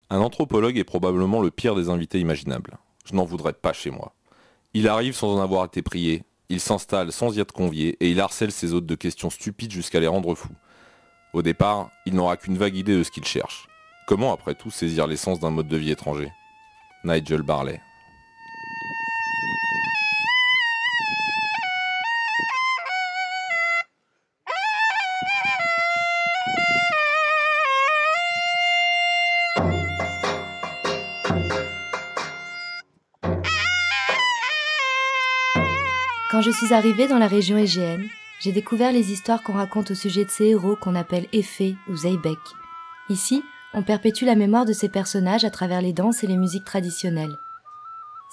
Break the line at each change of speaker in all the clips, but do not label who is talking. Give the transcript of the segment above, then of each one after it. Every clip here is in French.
Un anthropologue est probablement le pire des invités imaginables. Je n'en voudrais pas chez moi. Il arrive sans en avoir été prié, il s'installe sans y être convié et il harcèle ses hôtes de questions stupides jusqu'à les rendre fous. Au départ, il n'aura qu'une vague idée de ce qu'il cherche. Comment après tout saisir l'essence d'un mode de vie étranger? Nigel Barley.
Quand je suis arrivée dans la région égéenne, j'ai découvert les histoires qu'on raconte au sujet de ces héros qu'on appelle Effet ou Zeybek. Ici, on perpétue la mémoire de ces personnages à travers les danses et les musiques traditionnelles.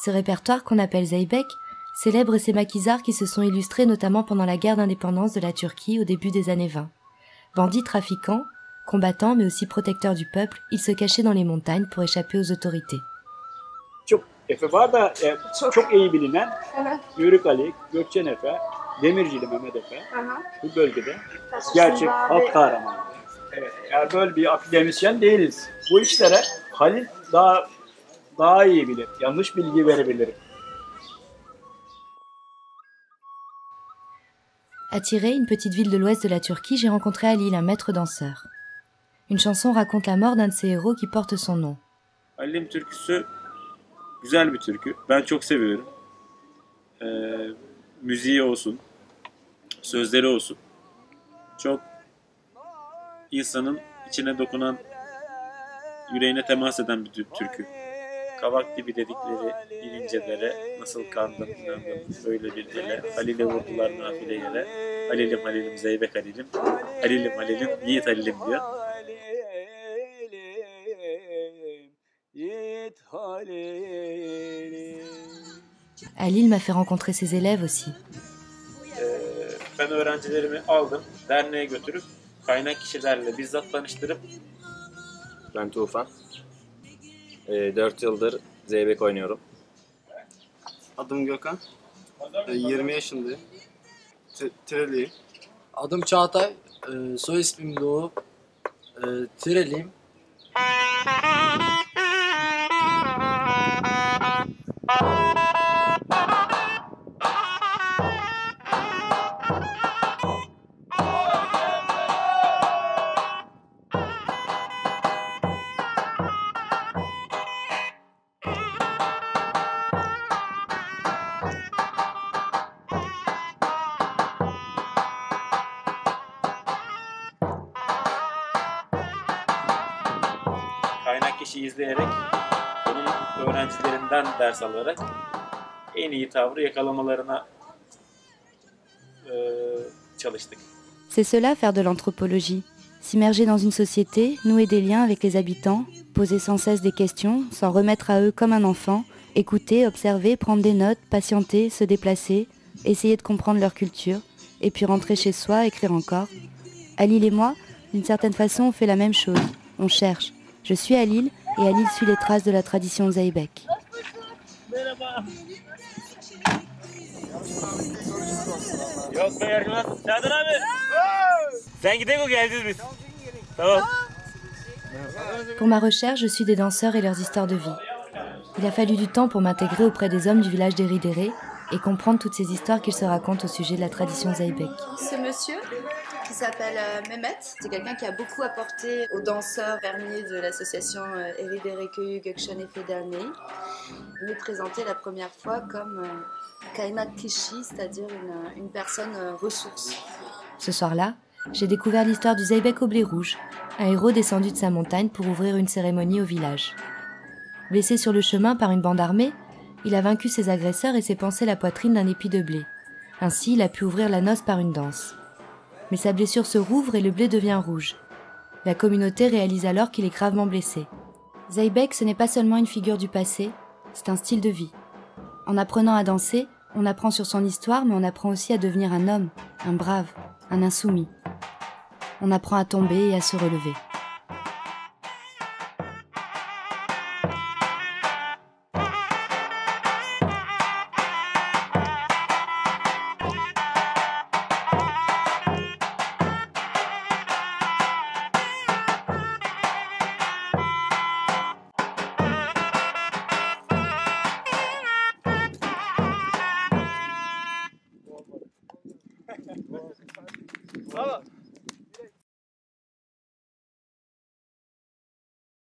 Ce répertoire qu'on appelle Zeybek célèbre ces maquisards qui se sont illustrés notamment pendant la guerre d'indépendance de la Turquie au début des années 20. Bandits trafiquants, combattants mais aussi protecteurs du peuple, ils se cachaient dans les montagnes pour échapper aux autorités.
Efe var da çok iyi bilinen Yörük Ali, Gökçen Efe, Demircili Mehmet Efe bu bölgede gerçek halk kahramanı. Evet, yani böyle bir akademisyen değiliz. Bu işlere Halil daha iyi bilir. Yanlış bilgi verebilir.
À Tiray, une petite ville de l'ouest de la Turquie, j'ai rencontré Halil, un maître danseur. Une chanson raconte la mort d'un de ses héros qui porte son nom.
Halil'in türküsü güzel bir türkü. Ben çok seviyorum. Müziği olsun, sözleri olsun. Çok insanın içine dokunan, yüreğine temas eden bir türkü. Kavak gibi dedikleri bilincelere nasıl kandım inandım böyle bir ele. Halil'e vurdular nafile yere. Halilim Halilim Zeybek Halilim. Halilim Halilim Yiğit Halilim diyor.
Halil m'a fait rencontrer ses élèves aussi.
Ben öğrencilerimi aldım, derneğe götürüp kaynak kişilerle bizzat tanıştırıp.
Ben Tufan. 4 yıldır zeybek oynuyorum.
Adım Gökhan. 20 yaşındayım. Tireliyim.
Adım Çağatay. Soy ismim Doğu. Tireliyim.
Kaynak kişi izleyerek, onun öğrencilerinden ders alarak en iyi tavrı yakalamalarına çalıştık.
C'est cela faire de l'anthropologie. S'immerger dans une société, nouer des liens avec les habitants, poser sans cesse des questions, s'en remettre à eux comme un enfant, écouter, observer, prendre des notes, patienter, se déplacer, essayer de comprendre leur culture, et puis rentrer chez soi, écrire encore. Halil et moi, d'une certaine façon, on fait la même chose. On cherche. Je suis Halil, et Halil suit les traces de la tradition Zeybek.
Yok be yargılar. Çağdır abi. Sen gidelim geleceğiz biz. Tamam.
Pour ma recherche, je suis des danseurs et leurs histoires de vie. Il a fallu du temps pour m'intégrer auprès des hommes du village d'Eridere et comprendre toutes ces histoires qu'ils se racontent au sujet de la tradition Zeybek.
Ce monsieur, qui s'appelle Mehmet, c'est quelqu'un qui a beaucoup apporté aux danseurs fermiers de l'association Eridere Köyü Gökşen Efe Derneği. Il m'est présenté la première fois comme kaynak kişi, c'est-à-dire une personne ressource.
Ce soir-là, j'ai découvert l'histoire du Zeybek au blé rouge, un héros descendu de sa montagne pour ouvrir une cérémonie au village. Blessé sur le chemin par une bande armée, il a vaincu ses agresseurs et s'est pansé la poitrine d'un épi de blé. Ainsi, il a pu ouvrir la noce par une danse. Mais sa blessure se rouvre et le blé devient rouge. La communauté réalise alors qu'il est gravement blessé. Zeybek, ce n'est pas seulement une figure du passé, c'est un style de vie. En apprenant à danser, on apprend sur son histoire, mais on apprend aussi à devenir un homme, un brave, un insoumis. On apprend à tomber et à se relever.
Bravo.